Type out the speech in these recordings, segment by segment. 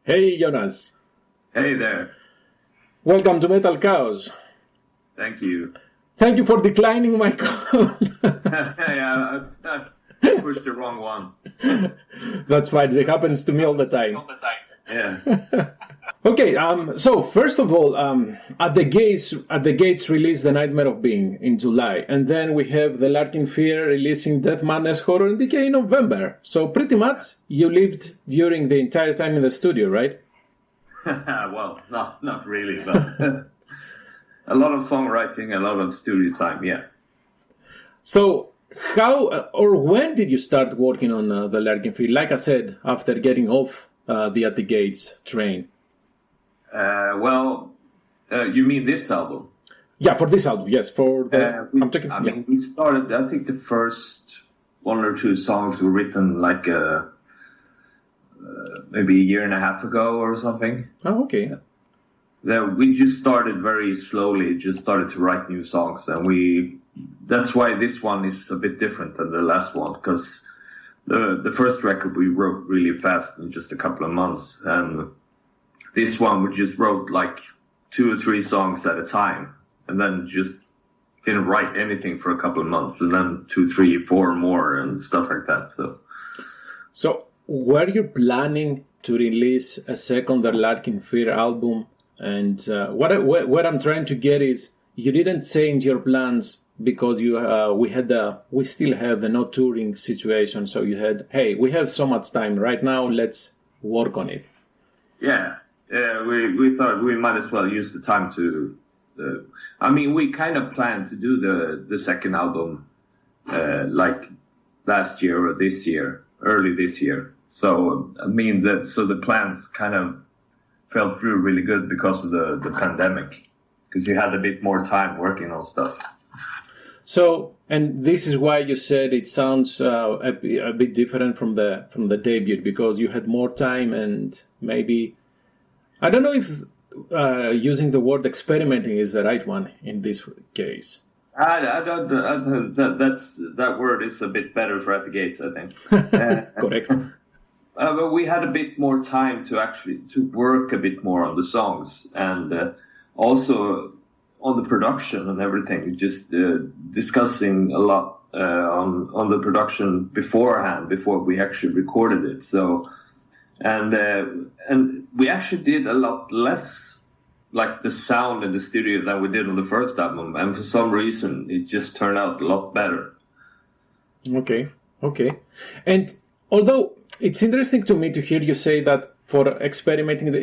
Hey, Jonas. Hey there. Welcome to Metal Kaoz. Thank you. Thank you for declining my call. Yeah, I pushed the wrong one. That's fine. It happens to me all the time. Yeah. Okay. So first of all, at the Gates released The Nightmare of Being in July, and then we have the Larkin Fear releasing Death, Madness, Horror, and Decay in November. So pretty much you lived during the entire time in the studio, right? Well, not really, but a lot of songwriting, a lot of studio time. Yeah. So how or when did you start working on the Larkin Fear? Like I said, after getting off the At the Gates train. You mean this album? Yeah, for this album, yes. For the we started. I think the first one or two songs were written like maybe a year and a half ago or something. Oh, okay. We just started very slowly. Just started to write new songs, and that's why this one is a bit different than the last one, because the first record we wrote really fast in just a couple of months, and this one we just wrote like 2 or 3 songs at a time, and then just didn't write anything for a couple of months, and then 2, 3, 4 more and stuff like that. So were you planning to release a second The Larkin Fear album? And what I'm trying to get is, you didn't change your plans because we still have the no touring situation. So you had, hey, we have so much time right now, let's work on it. Yeah. We thought we might as well use the time to. We kind of planned to do the second album like last year or this year, early this year. So the plans kind of fell through really good because of the pandemic, because you had a bit more time working on stuff. So, and this is why you said it sounds a bit different from the debut, because you had more time and maybe. I don't know if using the word experimenting is the right one in this case. I don't. That word is a bit better for At the Gates, I think. Correct. But we had a bit more time to work a bit more on the songs, and also on the production and everything. Just discussing a lot on the production beforehand, before we actually recorded it. So. And we actually did a lot less, like the sound in the studio, than we did on the first album, and for some reason it just turned out a lot better. Okay. And although it's interesting to me to hear you say that for experimenting,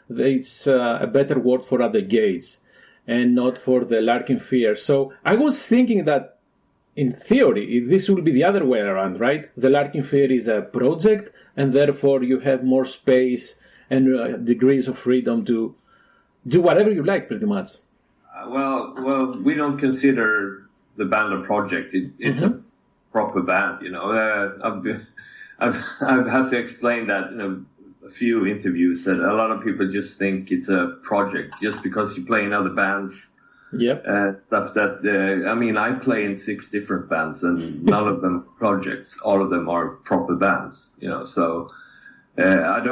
it's a better word for At the Gates and not for the Larkin Fear. So I was thinking that, in theory, this will be the other way around, right? The Larkin Fear is a project, and therefore you have more space and degrees of freedom to do whatever you like, pretty much. Well, we don't consider the band a project. It's a proper band, you know. I've had to explain that in a few interviews, that a lot of people just think it's a project just because you play in other bands. Yep. Stuff that I play in 6 different bands, and none of them are projects. All of them are proper bands, you know. So I'm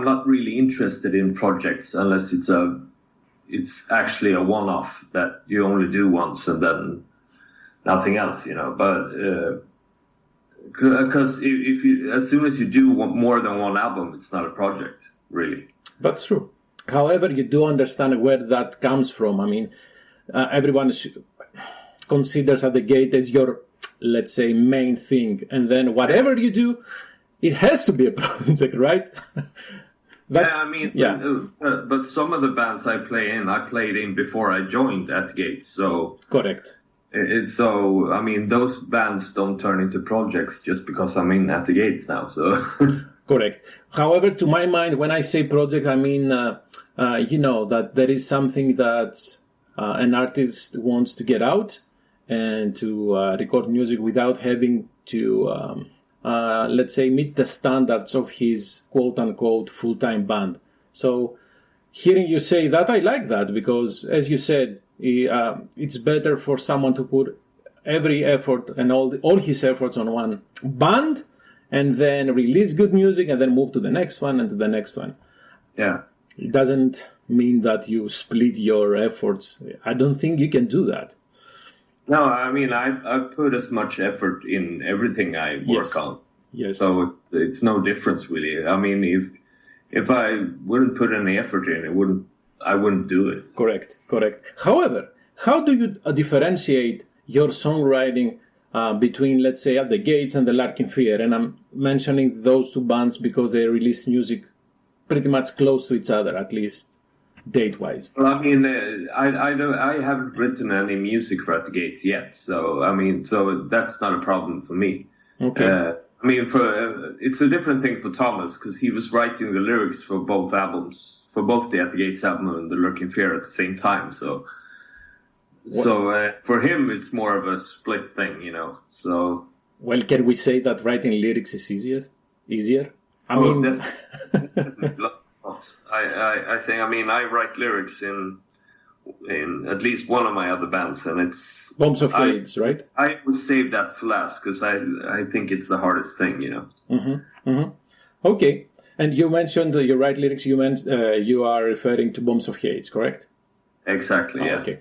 not really interested in projects unless it's actually a one-off that you only do once and then nothing else, you know. But because if you, as soon as you do more than one album, it's not a project, really. That's true. However, you do understand where that comes from. I mean, everyone considers At the Gate as your, let's say, main thing. And then whatever you do, it has to be a project, right? But some of the bands I played in before I joined At the Gate. So correct. Those bands don't turn into projects just because I'm in At the Gates now. So correct. However, to my mind, when I say project, I mean, that there is something that an artist wants to get out and to record music without having to, let's say, meet the standards of his quote-unquote full-time band. So hearing you say that, I like that, because, as you said, it's better for someone to put every effort and all his efforts on one band and then release good music and then move to the next one and to the next one. Yeah. It doesn't mean that you split your efforts. I don't think you can do that. No, I mean, I put as much effort in everything I work on. Yes. So it's no difference really. I mean, if I wouldn't put any effort in, I wouldn't do it. Correct. However, how do you differentiate your songwriting between, let's say, At the Gates and the Larkin Fear? And I'm mentioning those two bands because they release music pretty much close to each other, at least date-wise. Well, I mean, I haven't written any music for At the Gates yet, so I mean, so that's not a problem for me. Okay. I mean, it's a different thing for Thomas because he was writing the lyrics for both albums, for both the At the Gates album and the Lurking Fear at the same time. So for him, it's more of a split thing, you know. So well, can we say that writing lyrics is easier? I mean, definitely. I think. I mean, I write lyrics in at least one of my other bands, and it's Bombs of Hades, right? I would save that for last because I think it's the hardest thing, you know. Mm-hmm. Mm-hmm. Okay, and you mentioned you write lyrics. You are referring to Bombs of Hades, correct? Exactly. Yeah. Okay.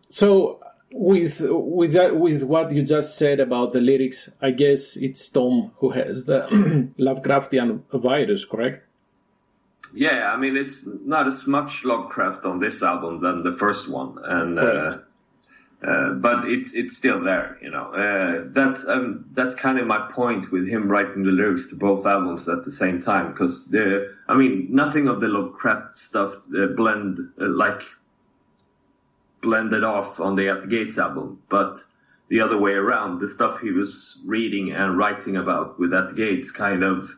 So with what you just said about the lyrics, I guess it's Tom who has the Lovecraftian virus, correct? Yeah, I mean, it's not as much Lovecraft on this album than the first one, and but it's still there, you know. That's kind of my point with him writing the lyrics to both albums at the same time, because I mean, nothing of the Lovecraft stuff blended off on the At the Gates album, but the other way around, the stuff he was reading and writing about with At the Gates kind of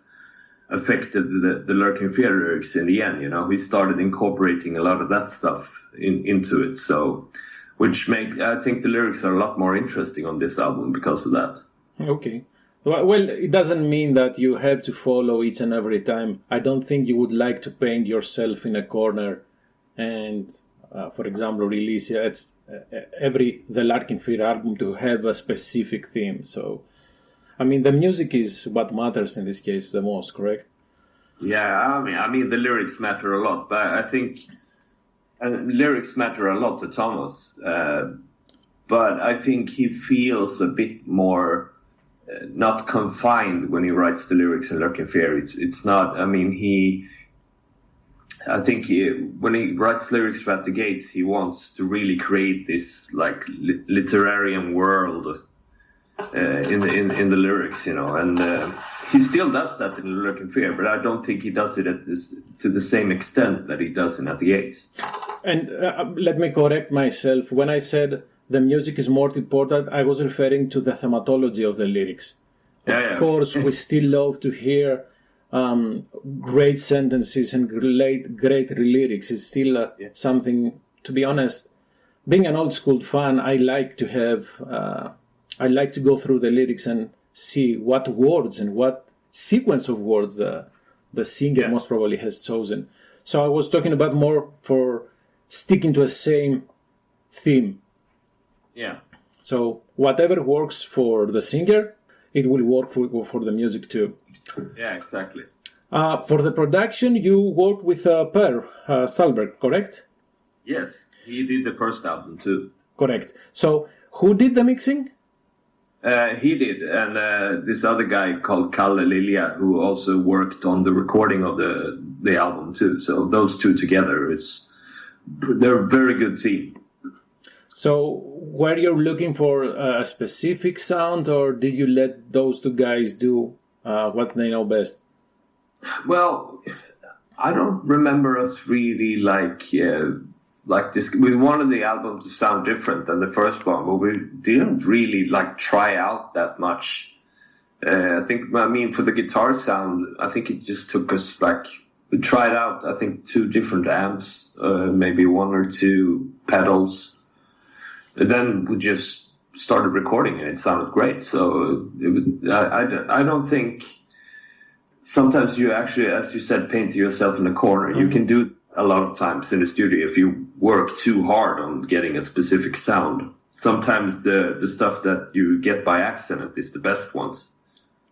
affected the Lurking Fear lyrics in the end, you know. He started incorporating a lot of that stuff into it, so I think the lyrics are a lot more interesting on this album because of that. Okay. Well, it doesn't mean that you have to follow each and every time. I don't think you would like to paint yourself in a corner and, for example, release the Larkin Fear album to have a specific theme. So, I mean, the music is what matters in this case the most, correct? Yeah, I mean, the lyrics matter a lot, but I think lyrics matter a lot to Thomas. But I think he feels a bit more not confined when he writes the lyrics in Lurking Fear. It's not. I mean, I think when he writes lyrics for At the Gates, he wants to really create this like literarian world in the lyrics, you know, and he still does that in Lurking Fear, but I don't think he does it to the same extent that he does in At the Gates. And let me correct myself. When I said the music is more important, I was referring to the thematology of the lyrics. Of course, we still love to hear great sentences and great lyrics. It's still something, to be honest, being an old school fan, I like to go through the lyrics and see what words and what sequence of words the singer most probably has chosen. So I was talking about more for sticking to a same theme. Yeah. So whatever works for the singer, it will work for the music too. Yeah, exactly. For the production, you worked with Per Salberg, correct? Yes, he did the first album too. Correct. So who did the mixing? He did, and this other guy called Kalle Lilja, who also worked on the recording of the album too. So those two together, they're a very good team. So were you looking for a specific sound, or did you let those two guys do what they know best? Well, I don't remember us really like this. We wanted the album to sound different than the first one, but we didn't really try out that much. I mean, for the guitar sound, I think it just took us we tried out, I think, 2 different amps, maybe 1 or 2 pedals. And then we just started recording and it sounded great. So I don't think sometimes you actually, as you said, paint yourself in a corner. You can do a lot of times in the studio if you work too hard on getting a specific sound. Sometimes the stuff that you get by accident is the best ones.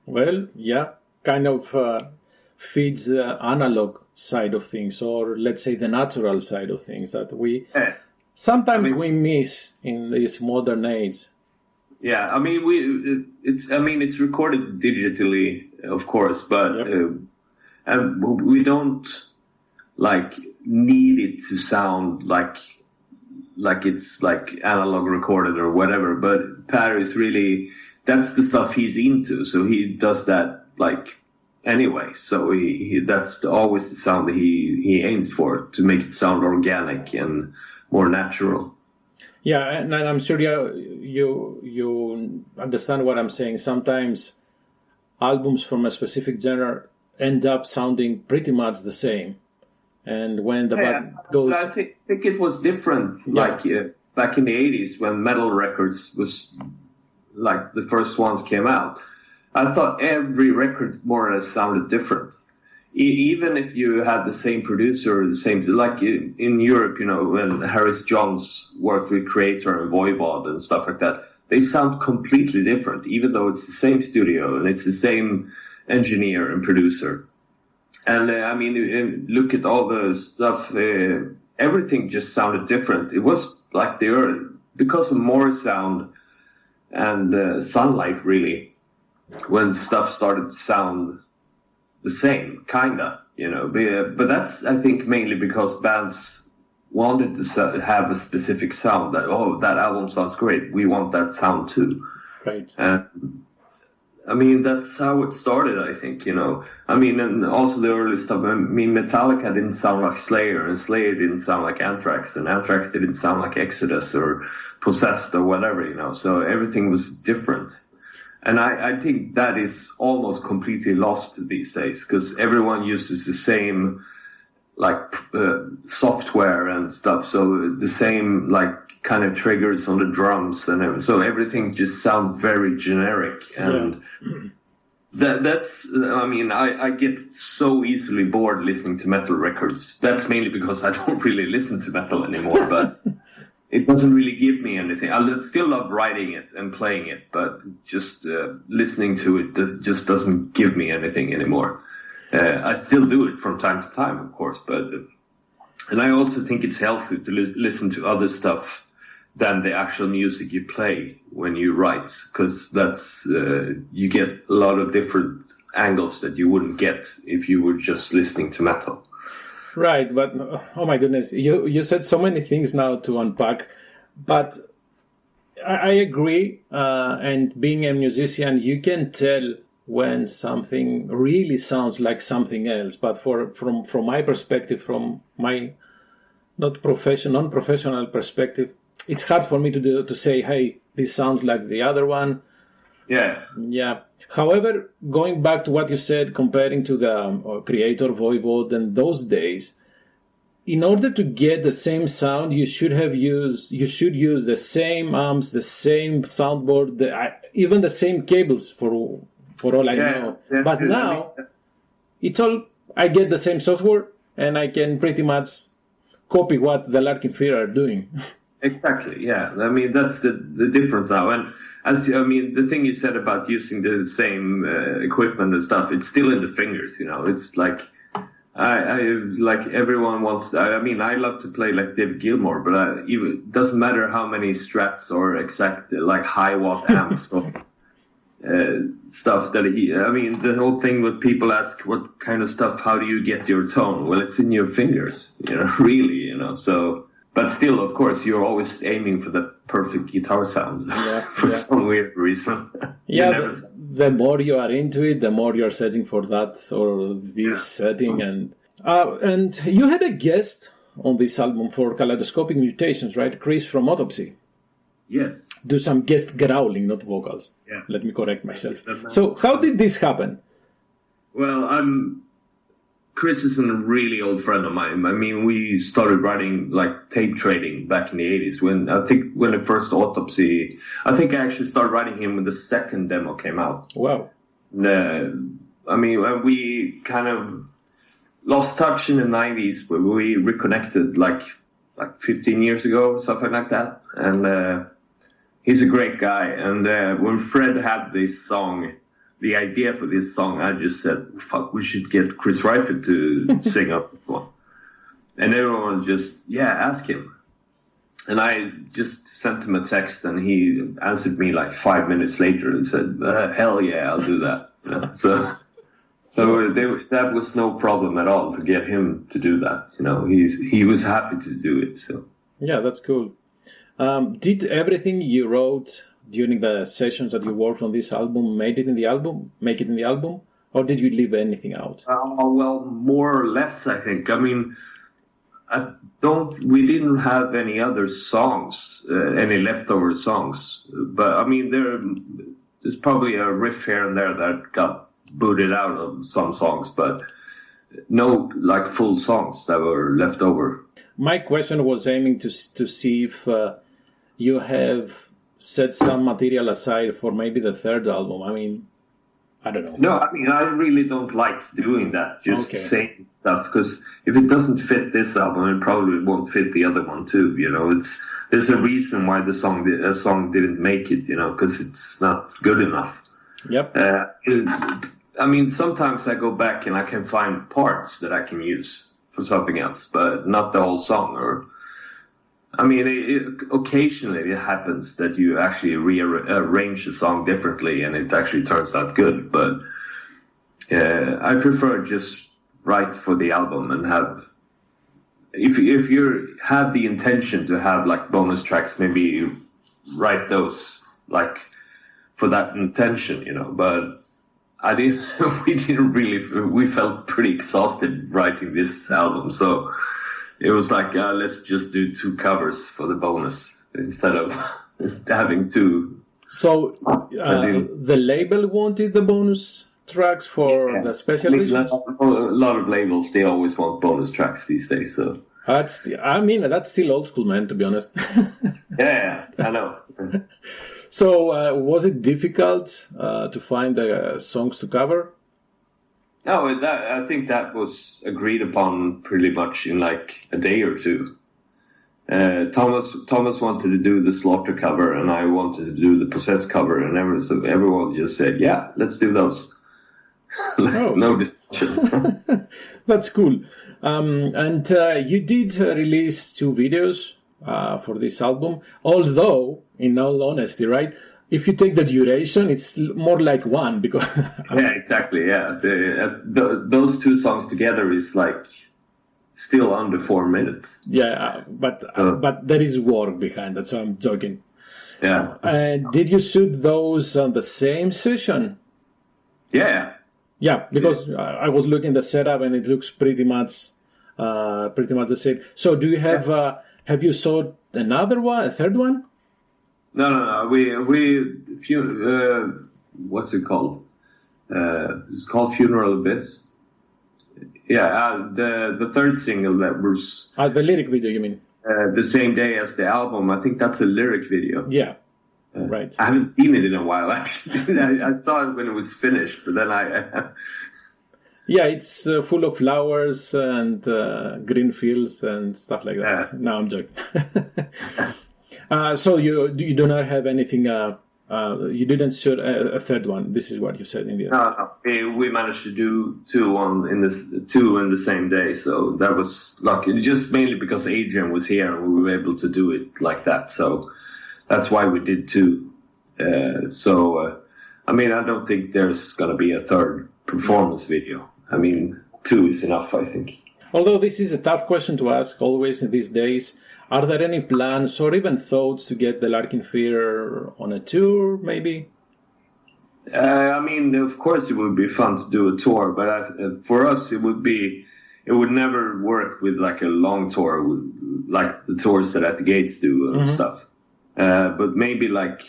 Well, yeah, kind of feeds the analog side of things, or let's say the natural side of things that we sometimes we miss in this modern age. Yeah, I mean, it's recorded digitally, of course, but and we don't like need it to sound like it's like analog recorded or whatever. But Per is really, that's the stuff he's into, so he does that like anyway. So he that's always the sound that he aims for, to make it sound organic and more natural. Yeah, and I'm sure you understand what I'm saying. Sometimes albums from a specific genre end up sounding pretty much the same, and when the band goes, I think it was different. Yeah. Like back in the 80s when metal records was like the first ones came out, I thought every record more or less sounded different. Even if you had the same producer, the same, like in Europe, you know, when Harris Johns worked with Creator and Voivod and stuff like that, they sound completely different, even though it's the same studio and it's the same engineer and producer. And I mean, look at all the stuff, everything just sounded different. It was like they were, because of more sound and sunlight, really, when stuff started to sound the same, kinda, you know. But that's, I think, mainly because bands wanted to have a specific sound. That, oh, that album sounds great, we want that sound too. Right. And I mean, that's how it started, I think, you know. I mean, and also the early stuff. I mean, Metallica didn't sound like Slayer, and Slayer didn't sound like Anthrax, and Anthrax didn't sound like Exodus or Possessed or whatever, you know. So everything was different. And I think that is almost completely lost these days, because everyone uses the same, like, software and stuff. So the same, like, kind of triggers on the drums and everything. So everything just sounds very generic. And that's, I mean, I get so easily bored listening to metal records. That's mainly because I don't really listen to metal anymore, but it doesn't really give me anything. I still love writing it and playing it, but just listening to it just doesn't give me anything anymore. I still do it from time to time, of course, but and I also think it's healthy to listen to other stuff than the actual music you play when you write, because that's you get a lot of different angles that you wouldn't get if you were just listening to metal. Right, but oh my goodness, you said so many things now to unpack, but I agree. And being a musician, you can tell when something really sounds like something else. But from my perspective, from my non-professional perspective, it's hard for me to say, hey, this sounds like the other one. Yeah. However, going back to what you said, comparing to the Creator, Voivod, and those days, in order to get the same sound, you should use the same amps, the same soundboard, even the same cables for all I know. But now, it's all, I get the same software, and I can pretty much copy what the Larkin are doing. Exactly, yeah. I mean, that's the difference now. And the thing you said about using the same equipment and stuff, it's still in the fingers, you know. It's like, I like everyone wants, I mean, I love to play like David Gilmour, but it doesn't matter how many strats or exact, like, high watt amps or stuff that I mean, the whole thing with people ask what kind of stuff, how do you get your tone? Well, it's in your fingers, you know, really, you know, so. But still, of course, you're always aiming for the perfect guitar sound for some weird reason. Yeah, the more you are into it, the more you're searching for that or this setting. And you had a guest on this album for Kaleidoscopic Mutations, right? Chris from Autopsy. Yes. Do some guest growling, not vocals. Yeah. Let me correct myself. So how did this happen? Well, Chris is a really old friend of mine. I mean, we started writing like tape trading back in the 80s. When the first Autopsy, I think I actually started writing him when the second demo came out. Wow. I mean, we kind of lost touch in the 90s, but we reconnected like 15 years ago or something like that. And he's a great guy. And when Fred had this song the idea for this song, I just said, fuck, we should get Chris Reifert to sing up this one. And everyone just, ask him. And I just sent him a text, and he answered me like 5 minutes later and said, hell yeah, I'll do that. You know? So that was no problem at all to get him to do that. You know, he was happy to do it. So yeah, that's cool. Did everything you wrote during the sessions that you worked on this album make it in the album, or did you leave anything out? Well, more or less, I think. I mean, we didn't have any other songs, any leftover songs. But I mean, there's probably a riff here and there that got booted out of some songs, but no like full songs that were left over. My question was aiming to see if you have set some material aside for maybe the third album. I mean, I don't know. No, I mean, I really don't like doing that, just saying stuff, because if it doesn't fit this album, it probably won't fit the other one too, you know. There's a reason why a song didn't make it, you know, because it's not good enough. Yep. I mean, sometimes I go back and I can find parts that I can use for something else, but not the whole song. Or, I mean, occasionally it happens that you actually rearrange a song differently and it actually turns out good. But I prefer just write for the album and have, if you have the intention to have like bonus tracks, maybe write those like for that intention, you know. But we felt pretty exhausted writing this album, so it was like, let's just do 2 covers for the bonus instead of having 2. So the label wanted the bonus tracks for the special editions? A lot of labels, they always want bonus tracks these days. So that's still old school, man, to be honest. Yeah, I know. So was it difficult to find the songs to cover? No, I think that was agreed upon pretty much in like a day or two. Thomas wanted to do the Slaughter cover, and I wanted to do the Possessed cover, and everyone just said, "Yeah, let's do those." No discussion. That's cool. And you did release 2 videos for this album, although, in all honesty, right? If you take the duration, it's more like 1 because. Yeah, exactly. Yeah, those 2 songs together is like still under 4 minutes. Yeah, but there is work behind that, so I'm joking. Yeah. Did you shoot those on the same session? Yeah. Yeah, because I was looking at the setup and it looks pretty much the same. So, do you have you shot another one, a third one? No. What's it called? It's called Funeral Abyss. Yeah, the third single that was... the lyric video, you mean? The same day as the album. I think that's a lyric video. Yeah, right. I haven't seen it in a while, actually. I saw it when it was finished, but then I... Yeah, it's full of flowers and green fields and stuff like that. Yeah. No, I'm joking. So you do not have anything... you didn't shoot a third one. This is what you said in the end. No. We managed to do 2 in the same day, so that was lucky. Just mainly because Adrian was here and we were able to do it like that. So that's why we did 2. I mean, I don't think there's gonna be a third performance video. I mean, 2 is enough, I think. Although this is a tough question to ask always in these days. Are there any plans or even thoughts to get the Larkin Fear on a tour, maybe? I mean, of course it would be fun to do a tour, but for us it would never work with like a long tour, like the tours that At the Gates do and stuff. But maybe like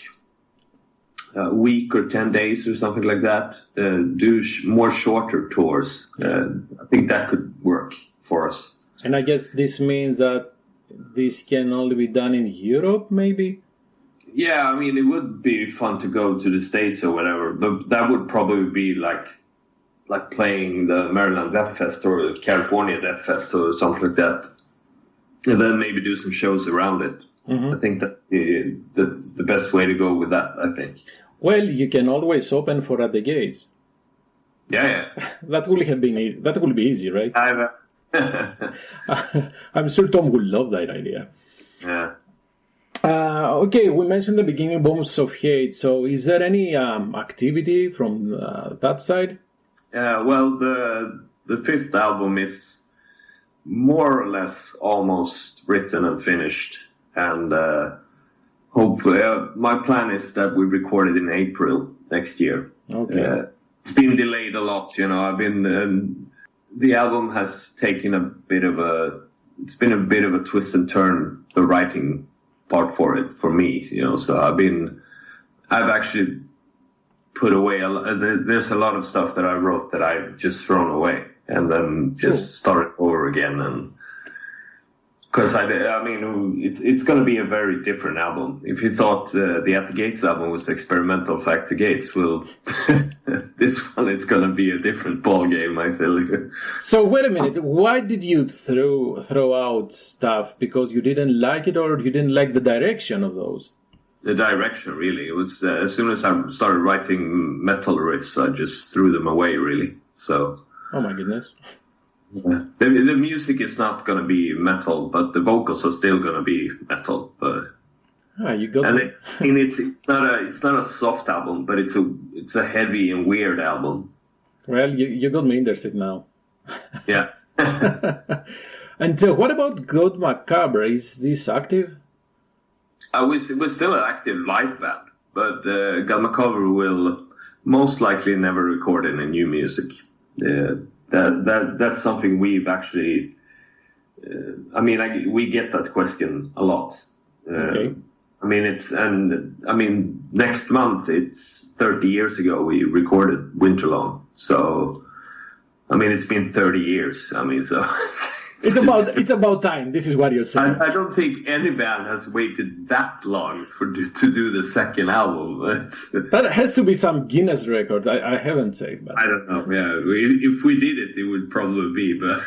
a week or 10 days or something like that, do more shorter tours. I think that could work for us. And I guess this means that this can only be done in Europe, maybe? Yeah, I mean, it would be fun to go to the States or whatever, but that would probably be like playing the Maryland Death Fest or the California Death Fest or something like that, and then maybe do some shows around it. I think that the best way to go with that, I think. Well, you can always open for At the Gates. Yeah. That would have been easy. That would be easy, right? I'm sure Tom would love that idea. Yeah. Okay, we mentioned the beginning Bombs of Hate. So, is there any activity from that side? Well, the fifth album is more or less almost written and finished, and hopefully, my plan is that we record it in April next year. Okay. It's been delayed a lot, I've been. The album has taken a bit of a twist and turn, the writing part for it, for me, so I've actually put away there's a lot of stuff that I wrote that I've just thrown away and then just started over again, and because it's going to be a very different album. If you thought the At the Gates album was experimental for At the Gates, well, this one is going to be a different ball game, I tell you. So wait a minute, why did you throw out stuff? Because you didn't like it, or you didn't like the direction of those? The direction, really. It was as soon as I started writing metal riffs, I just threw them away, really. So. Oh my goodness. Yeah. The music is not going to be metal, but the vocals are still going to be metal. But you got and it's not a soft album, but it's a heavy and weird album. Well, you got me interested now. Yeah. And what about God Macabre? Is this active? We're still an active live band, but God Macabre will most likely never record any new music. That's something we've actually. We get that question a lot. Okay. Next month it's 30 years ago we recorded Winterlong. So, it's been 30 years. So. It's about time. This is what you're saying. I don't think any band has waited that long to do the second album. That has to be some Guinness record. I haven't said, but I don't know. Yeah, if we did it, it would probably be. But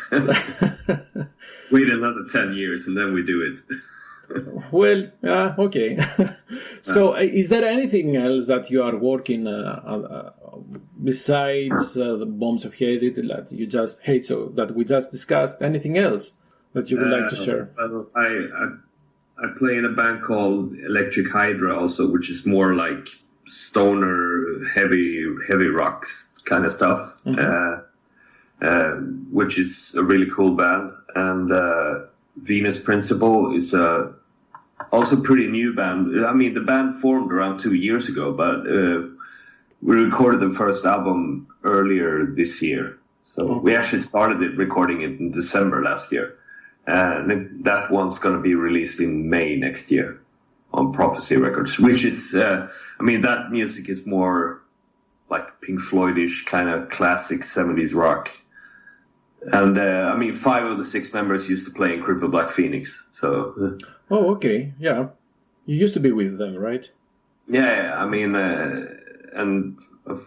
wait another 10 years and then we do it. Well, okay. So, is there anything else that you are working besides the Bombs of Hate that you just hate? So that we just discussed. Anything else that you would like to share? I play in a band called Electric Hydra, also, which is more like stoner, heavy rocks kind of stuff. Mm-hmm. Which is a really cool band, and Venus Principle is also pretty new band. The band formed around 2 years ago, but we recorded the first album earlier this year. So we actually started recording it in December last year. And that one's going to be released in May next year on Prophecy Records, which is, that music is more like Pink Floyd-ish, kind of classic 70s rock. And 5 of the 6 members used to play in Cripple Black Phoenix. So. Oh, okay, yeah. You used to be with them, right? Yeah. And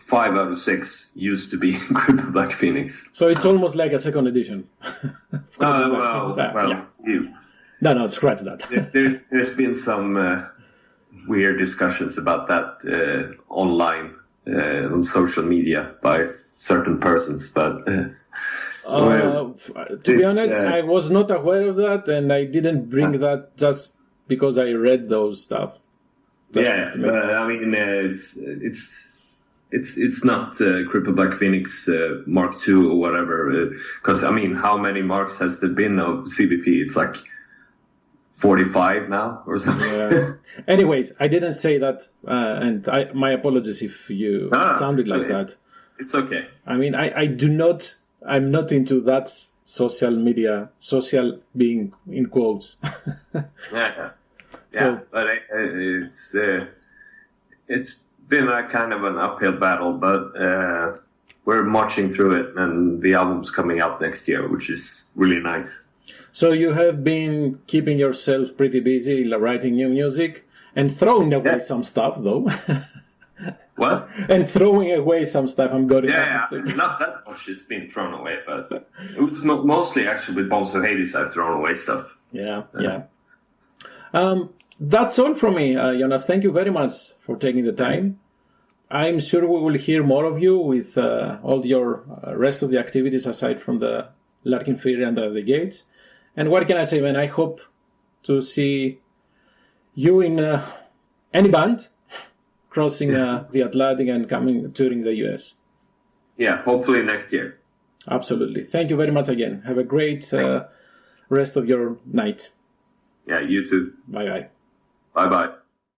5 out of 6 used to be in Cripple Black Phoenix. So it's almost like a second edition. No, scratch that. There's been some weird discussions about that online on social media by certain persons, but. To be honest, I was not aware of that, and I didn't bring that just because I read those stuff. It's not Cripple Black Phoenix Mark II or whatever, because how many marks has there been of CBP? It's like 45 now or something. Yeah. Anyways, I didn't say that, and my apologies if you sounded like that. It's okay. I'm not into that social media, social being in quotes. Yeah. So, but it's been a kind of an uphill battle, but we're marching through it, and the album's coming out next year, which is really nice. So you have been keeping yourself pretty busy writing new music and throwing away some stuff, though. What? And throwing away some stuff. I'm going not that much has been thrown away, but it was mostly actually with Bombs of Hades I've thrown away stuff. Yeah. That's all from me, Jonas. Thank you very much for taking the time. I'm sure we will hear more of you with all your rest of the activities aside from the Larkin Fair and the Gates. And what can I say, man? I hope to see you in any band crossing the Atlantic and coming touring the US. Yeah, hopefully next year. Absolutely. Thank you very much again. Have a great rest of your night. Yeah, you too. Bye-bye. Bye-bye.